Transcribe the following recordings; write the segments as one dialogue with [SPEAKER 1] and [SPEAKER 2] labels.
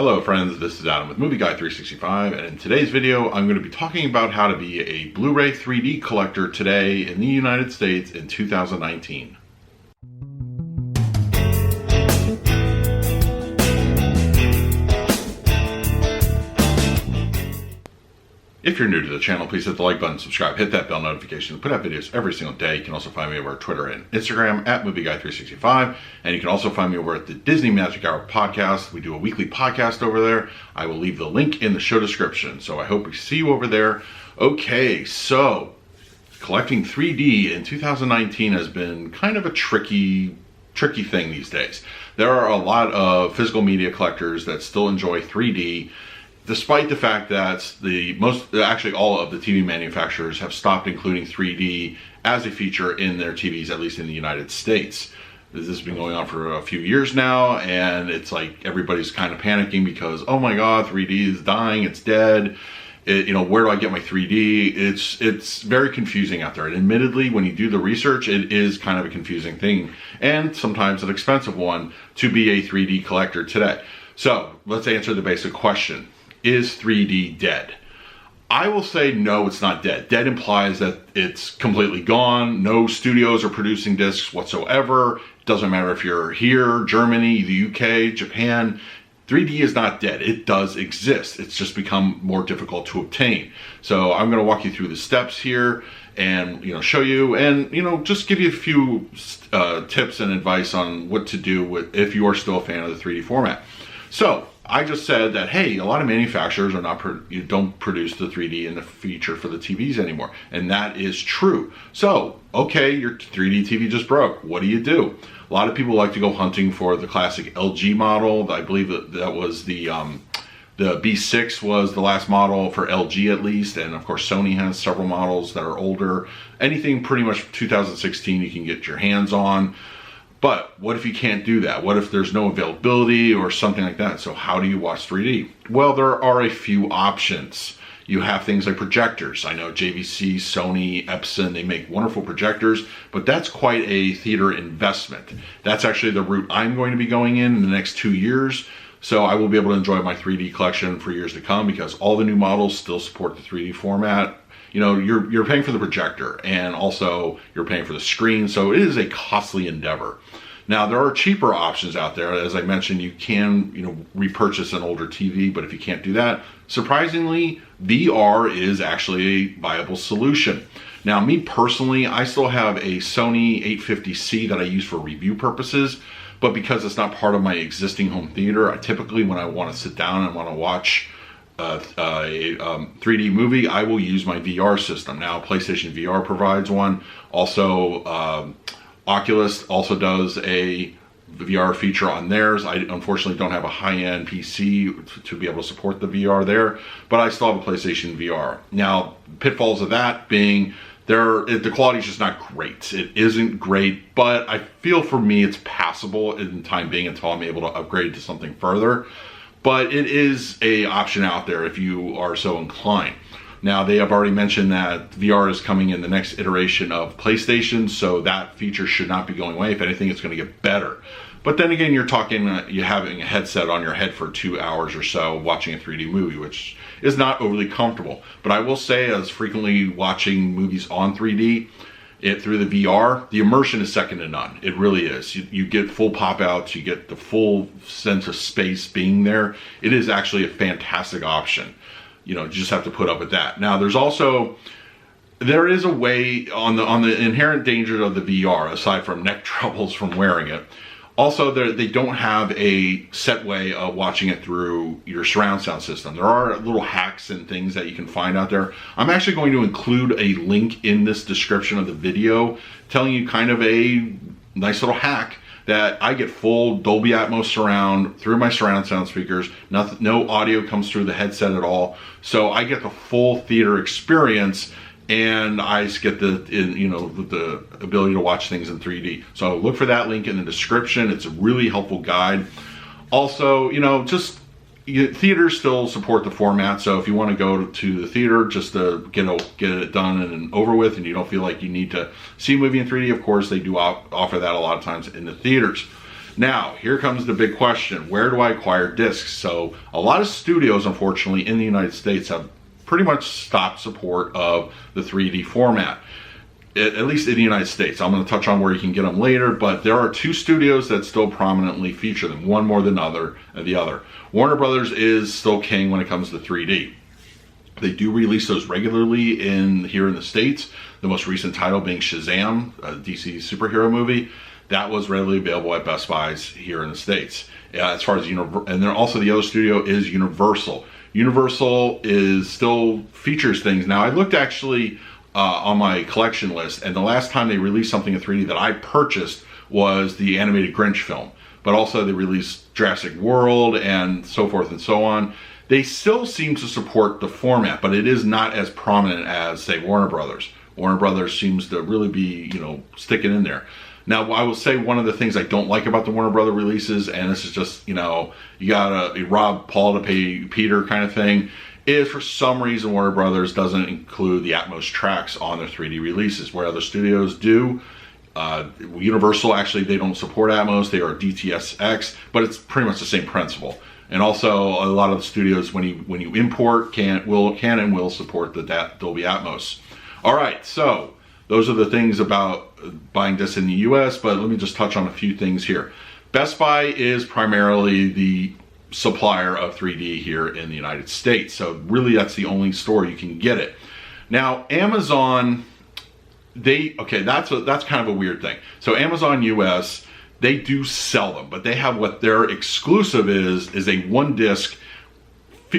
[SPEAKER 1] Hello friends, this is Adam with Movie Guy 365, and in today's video I'm going to be talking about how to be a Blu Ray 3D collector today in the United States in 2019. If you're new to the channel, please hit the like button, subscribe, hit that bell notification. We put out videos every single day. You can also find me over Twitter and Instagram at MovieGuy365. And you can also find me over at the Disney Magic Hour podcast. We do a weekly podcast over there. I will leave the link in the show description. So I hope we see you over there. Okay, so collecting 3D in 2019 has been kind of a tricky thing these days. There are a lot of physical media collectors that still enjoy 3D, despite the fact that actually all of the TV manufacturers have stopped including 3D as a feature in their TVs, at least in the United States. This has been going on for a few years now, and it's like everybody's kind of panicking because, oh my God, 3D is dying, it's dead. Where do I get my 3D? It's very confusing out there. And admittedly, when you do the research, it is kind of a confusing thing, and sometimes an expensive one to be a 3D collector today. So let's answer the basic question. Is 3D dead? I will say no, it's not dead. Dead implies that it's completely gone. No studios are producing discs whatsoever. It doesn't matter if you're here, Germany, the UK, Japan. 3D is not dead. It does exist. It's just become more difficult to obtain. So I'm going to walk you through the steps here and show you and just give you a few tips and advice on what to do if you are still a fan of the 3D format. So I just said that, hey, a lot of manufacturers don't produce the 3D in the feature for the TVs anymore. And that is true. So, okay, your 3D TV just broke. What do you do? A lot of people like to go hunting for the classic LG model. I believe that was the B6 was the last model for LG at least. And of course, Sony has several models that are older. Anything pretty much 2016 you can get your hands on. But what if you can't do that? What if there's no availability or something like that? So how do you watch 3D? Well, there are a few options. You have things like projectors. I know JVC, Sony, Epson, they make wonderful projectors, but that's quite a theater investment. That's actually the route I'm going to be going in the next 2 years. So I will be able to enjoy my 3D collection for years to come because all the new models still support the 3D format. You're paying for the projector and also you're paying for the screen, so it is a costly endeavor. Now there are cheaper options out there. As I mentioned, you can repurchase an older TV, but if you can't do that, surprisingly, VR is actually a viable solution. Now me personally, I still have a Sony 850C that I use for review purposes, but because it's not part of my existing home theater, I typically, when I want to sit down and want to watch a 3D movie, I will use my VR system. Now PlayStation VR provides one. Also Oculus also does a VR feature on theirs. I unfortunately don't have a high-end PC to be able to support the VR there, but I still have a PlayStation VR. Now pitfalls of that being the quality is just not great. It isn't great, but I feel for me it's passable in the time being until I'm able to upgrade to something further. But it is an option out there if you are so inclined. Now, they have already mentioned that VR is coming in the next iteration of PlayStation, so that feature should not be going away. If anything, it's going to get better. But then again, you're talking, you're having a headset on your head for 2 hours or so watching a 3D movie, which is not overly comfortable. But I will say, as frequently watching movies on 3D, through the VR, the immersion is second to none. It really is. You get full pop-outs, you get the full sense of space being there. It is actually a fantastic option. You just have to put up with that. Now, there is a way on the inherent dangers of the VR, aside from neck troubles from wearing it. Also, they don't have a set way of watching it through your surround sound system. There are little hacks and things that you can find out there. I'm actually going to include a link in this description of the video telling you kind of a nice little hack that I get full Dolby Atmos surround through my surround sound speakers. No audio comes through the headset at all. So I get the full theater experience, and I get the ability to watch things in 3D. So look for that link in the description. It's a really helpful guide. Also, theaters still support the format, so if you want to go to the theater just to get it done and over with, and you don't feel like you need to see a movie in 3D, of course they do offer that a lot of times in the theaters. Now, here comes the big question. Where do I acquire discs? So a lot of studios, unfortunately, in the United States have pretty much stopped support of the 3D format, at least in the United States. I'm going to touch on where you can get them later, but there are two studios that still prominently feature them, one more than the other. Warner Brothers is still king when it comes to 3D. They do release those regularly here in the States. The most recent title being Shazam, a DC superhero movie. That was readily available at Best Buys here in the States. As far as and then also the other studio is Universal. Universal still features things. Now I looked actually on my collection list, and the last time they released something in 3D that I purchased was the animated Grinch film. But also they released Jurassic World and so forth and so on. They still seem to support the format, but it is not as prominent as, say, Warner Brothers. Warner Brothers seems to really be, sticking in there. Now, I will say one of the things I don't like about the Warner Brothers releases, and this is just, you gotta rob Paul to pay Peter kind of thing, is for some reason Warner Brothers doesn't include the Atmos tracks on their 3D releases, where other studios do. Universal, actually, they don't support Atmos, they are DTSX, but it's pretty much the same principle. And also, a lot of the studios, when you import, can and will support the Dolby Atmos. All right, so those are the things about buying discs in the US, but let me just touch on a few things here. Best Buy is primarily the supplier of 3D here in the United States. So really that's the only store you can get it. Now, Amazon, that's kind of a weird thing. So Amazon US, they do sell them, but they have what their exclusive is a one disc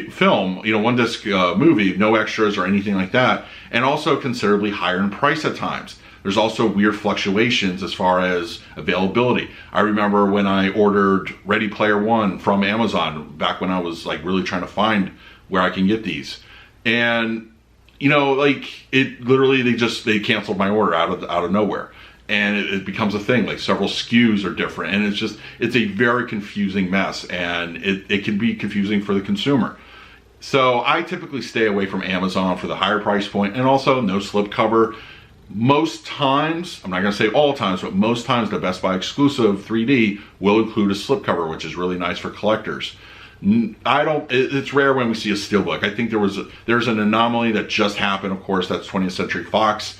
[SPEAKER 1] film, one disc movie, no extras or anything like that, and also considerably higher in price at times. There's also weird fluctuations as far as availability. I remember when I ordered Ready Player One from Amazon back when I was really trying to find where I can get these, and it literally they canceled my order out of nowhere, and it becomes a thing. Like several SKUs are different, and it's a very confusing mess, and it can be confusing for the consumer. So I typically stay away from Amazon for the higher price point, and also no slipcover. Most times, I'm not going to say all times, but most times the Best Buy exclusive 3D will include a slipcover, which is really nice for collectors. It's rare when we see a steelbook. I think there's an anomaly that just happened. Of course, that's 20th Century Fox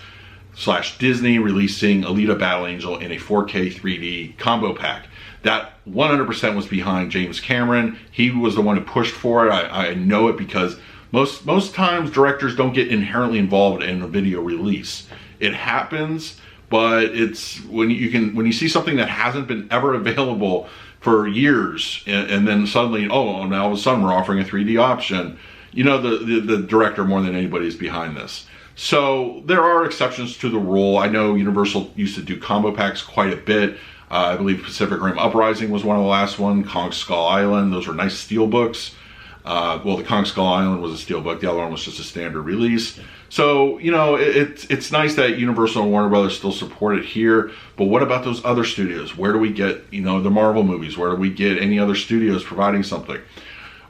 [SPEAKER 1] / Disney releasing Alita Battle Angel in a 4K 3D combo pack. That 100% was behind James Cameron. He was the one who pushed for it. I know it because most times directors don't get inherently involved in a video release. It happens, but it's when you see something that hasn't been ever available for years, and then suddenly, now all of a sudden we're offering a 3D option. The director more than anybody is behind this. So there are exceptions to the rule. I know Universal used to do combo packs quite a bit. I believe Pacific Rim Uprising was one of the last one. Kong Skull Island, those were nice steel books. The Kong Skull Island was a steelbook. The other one was just a standard release. So, it's nice that Universal and Warner Brothers still support it here. But what about those other studios? Where do we get, the Marvel movies? Where do we get any other studios providing something?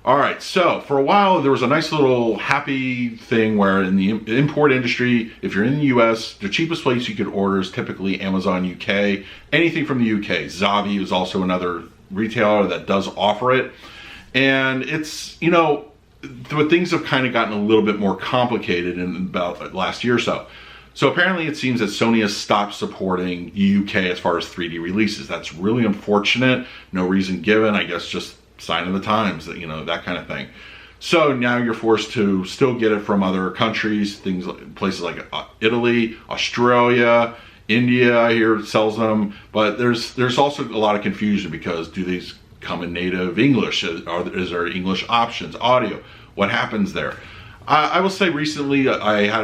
[SPEAKER 1] All right, so for a while, there was a nice little happy thing where in the import industry, if you're in the US, the cheapest place you could order is typically Amazon UK. Anything from the UK. Xabi is also another retailer that does offer it. And it's, but things have kind of gotten a little bit more complicated in about last year or so. So apparently it seems that Sony has stopped supporting UK as far as 3D releases. That's really unfortunate. No reason given. I guess just sign of the times, that kind of thing. So now you're forced to still get it from other countries, places like Italy, Australia, India, I hear sells them. But there's also a lot of confusion because do these come in native English? Is there English options, audio? What happens there? I will say recently I had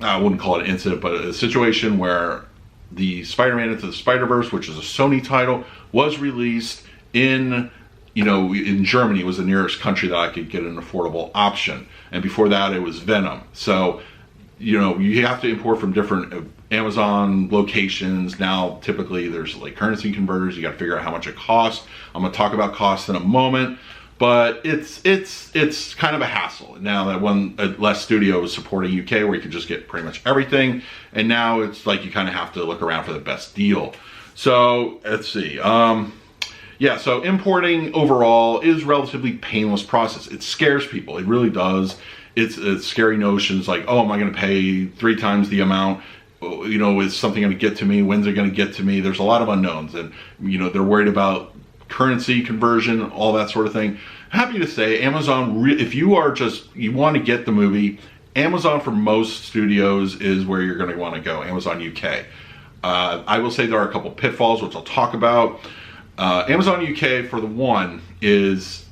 [SPEAKER 1] I wouldn't call it an incident, but a situation where the Spider-Man Into the Spider-Verse, which is a Sony title, was released in Germany. Was the nearest country that I could get an affordable option. And before that it was Venom. So, you have to import from different Amazon locations. Now, typically there's currency converters. You got to figure out how much it costs. I'm going to talk about costs in a moment, but it's kind of a hassle now that one less studio is supporting UK where you can just get pretty much everything. And now it's you kind of have to look around for the best deal. So let's see. Yeah, so importing overall is relatively painless process. It scares people. It really does. It's scary notions like, oh, am I going to pay 3 times the amount? You know, is something going to get to me? When's it going to get to me? There's a lot of unknowns, and you know, they're worried about currency conversion, all that sort of thing. Happy to say, Amazon, if you want to get the movie, Amazon for most studios is where you're going to want to go. Amazon UK. I will say there are a couple pitfalls, which I'll talk about. Amazon UK, for the one, is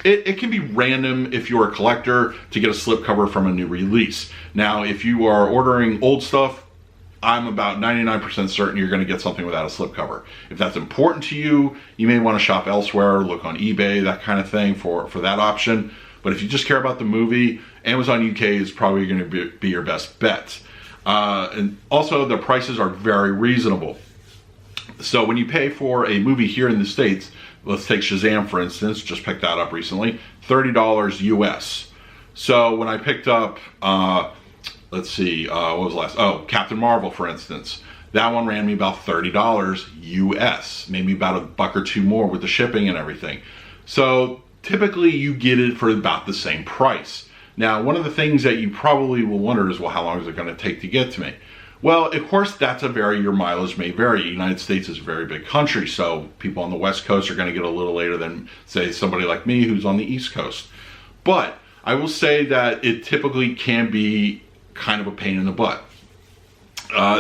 [SPEAKER 1] it can be random if you're a collector to get a slipcover from a new release. Now, if you are ordering old stuff, I'm about 99% certain you're going to get something without a slipcover. If that's important to you, you may want to shop elsewhere, look on eBay, that kind of thing for that option. But if you just care about the movie, Amazon UK is probably going to be your best bet. And also, the prices are very reasonable. So when you pay for a movie here in the States, let's take Shazam for instance, just picked that up recently, $30 US. So when I picked up, let's see, what was the last? Oh, Captain Marvel for instance. That one ran me about $30 US, maybe about $1 or $2 more with the shipping and everything. So typically you get it for about the same price. Now, one of the things that you probably will wonder is, well, how long is it going to take to get to me? Well, of course, your mileage may vary. The United States is a very big country, so people on the West Coast are going to get a little later than, say, somebody like me who's on the East Coast. But I will say that it typically can be kind of a pain in the butt.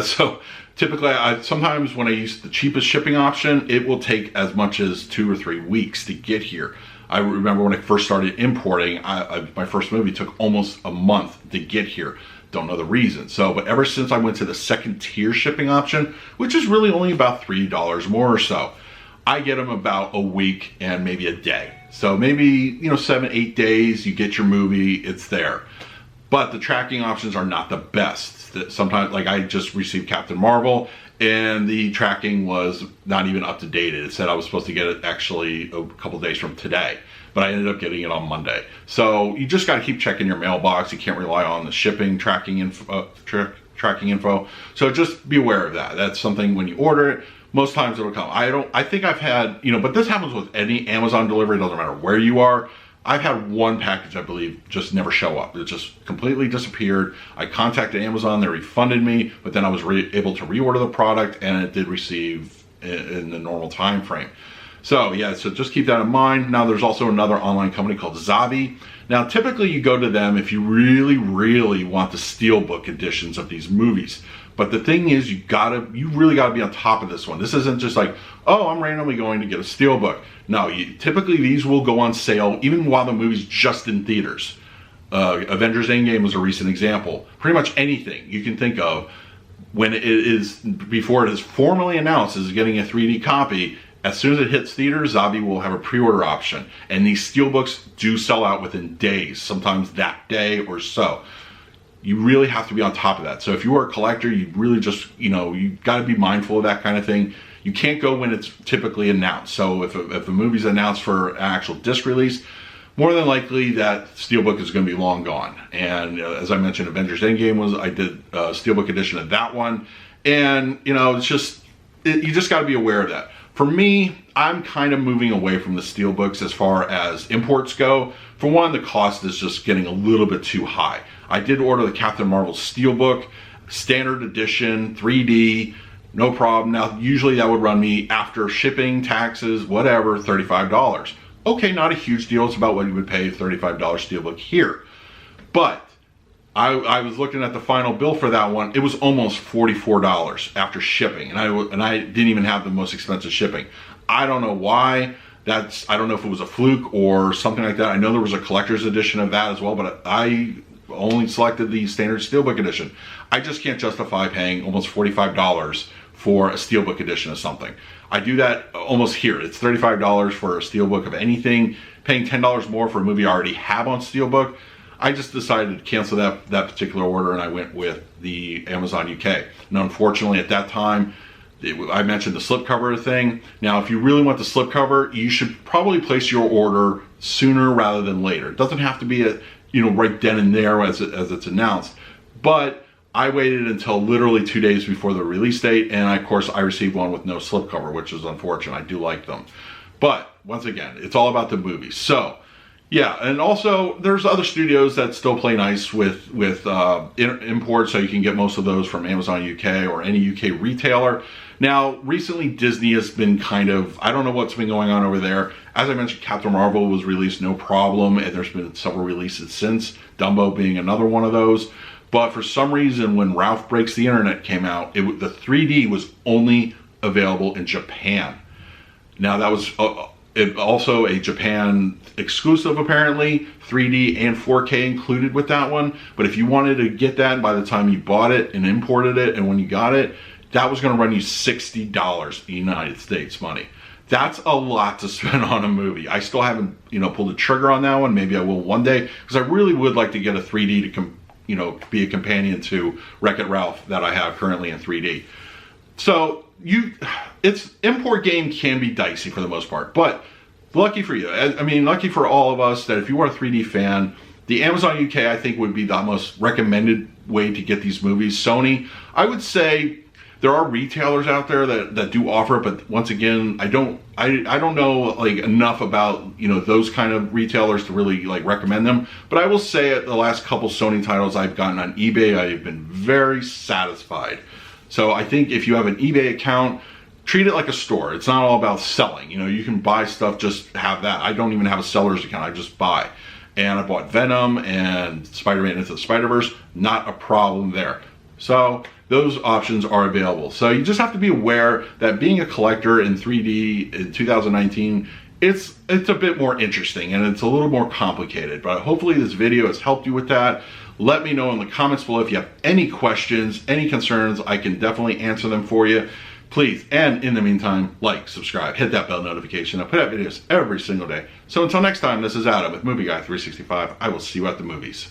[SPEAKER 1] So typically, sometimes when I use the cheapest shipping option, it will take as much as 2 or 3 weeks to get here. I remember when I first started importing, my first movie took almost a month to get here. Don't know the reason. But ever since I went to the second tier shipping option, which is really only about $3 more or so, I get them about a week and maybe a day. So maybe, 7-8 days, you get your movie, it's there. But the tracking options are not the best. Sometimes, like I just received Captain Marvel, and the tracking was not even up to date. It said I was supposed to get it actually a couple days from today, but I ended up getting it on Monday. So you just got to keep checking your mailbox. You can't rely on the shipping tracking info. So just be aware of that. That's something when you order it, most times it'll come. I think I've had, but this happens with any Amazon delivery. It doesn't matter where you are. I've had one package, I believe, just never show up. It just completely disappeared. I contacted Amazon, they refunded me, but then I was able to reorder the product, and it did receive in the normal time frame. So yeah, so just keep that in mind. Now there's also another online company called Xabi. Now typically you go to them if you really, really want the steelbook editions of these movies. But the thing is, you really gotta be on top of this one. This isn't just like, oh, I'm randomly going to get a steelbook. No, typically these will go on sale even while the movie's just in theaters. Avengers Endgame was a recent example. Pretty much anything you can think of, before it is formally announced as getting a 3D copy, as soon as it hits theaters, Xabi will have a pre-order option. And these steelbooks do sell out within days, sometimes that day or so. You really have to be on top of that. So if you are a collector, you really just, you got to be mindful of that kind of thing. You can't go when it's typically announced. So if a movie's announced for an actual disc release, more than likely that steelbook is going to be long gone. And as I mentioned, Avengers Endgame I did a steelbook edition of that one. And, you just got to be aware of that. For me, I'm kind of moving away from the steelbooks as far as imports go. For one, the cost is just getting a little bit too high. I did order the Captain Marvel steelbook, standard edition, 3D, no problem. Now, usually that would run me, after shipping, taxes, whatever, $35. Okay, not a huge deal. It's about what you would pay a $35 steelbook here. But I was looking at the final bill for that one. It was almost $44 after shipping, and I didn't even have the most expensive shipping. I don't know why. I don't know if it was a fluke or something like that. I know there was a collector's edition of that as well, but I only selected the standard steelbook edition. I just can't justify paying almost $45 for a steelbook edition of something. I do that almost here. It's $35 for a steelbook of anything, paying $10 more for a movie I already have on steelbook. I just decided to cancel that particular order, and I went with the Amazon UK. Now, unfortunately, at that time, I mentioned the slipcover thing. Now, if you really want the slipcover, you should probably place your order sooner rather than later. It doesn't have to be right then and there as it's announced. But I waited until literally 2 days before the release date, and of course, I received one with no slipcover, which is unfortunate. I do like them. But once again, it's all about the movies. So yeah, and also there's other studios that still play nice with imports, so you can get most of those from Amazon UK or any UK retailer. Now, recently Disney has been kind of, I don't know what's been going on over there. As I mentioned, Captain Marvel was released no problem, and there's been several releases since, Dumbo being another one of those. But for some reason, when Ralph Breaks the Internet came out, the 3D was only available in Japan. Now, that was also a Japan exclusive, apparently, 3D and 4K included with that one. But if you wanted to get that by the time you bought it and imported it, and when you got it, that was going to run you $60 United States money. That's a lot to spend on a movie. I still haven't, pulled the trigger on that one. Maybe I will one day, because I really would like to get a 3D to, be a companion to Wreck-It Ralph that I have currently in 3D. So import game can be dicey for the most part, but lucky for you. I mean, lucky for all of us that if you are a 3D fan, the Amazon UK I think would be the most recommended way to get these movies. Sony, I would say there are retailers out there that do offer it, but once again, I don't know enough about those kind of retailers to really recommend them. But I will say at the last couple Sony titles I've gotten on eBay, I've been very satisfied. So I think if you have an eBay account, treat it like a store. It's not all about selling. You can buy stuff, just have that. I don't even have a seller's account, I just buy. And I bought Venom and Spider-Man Into the Spider-Verse, not a problem there. So those options are available. So you just have to be aware that being a collector in 3D in 2019, it's a bit more interesting and it's a little more complicated. But hopefully this video has helped you with that. Let me know in the comments below if you have any questions, any concerns. I can definitely answer them for you. Please, and in the meantime, like, subscribe, hit that bell notification. I put out videos every single day. So until next time, this is Adam with Movie Guy 365. I will see you at the movies.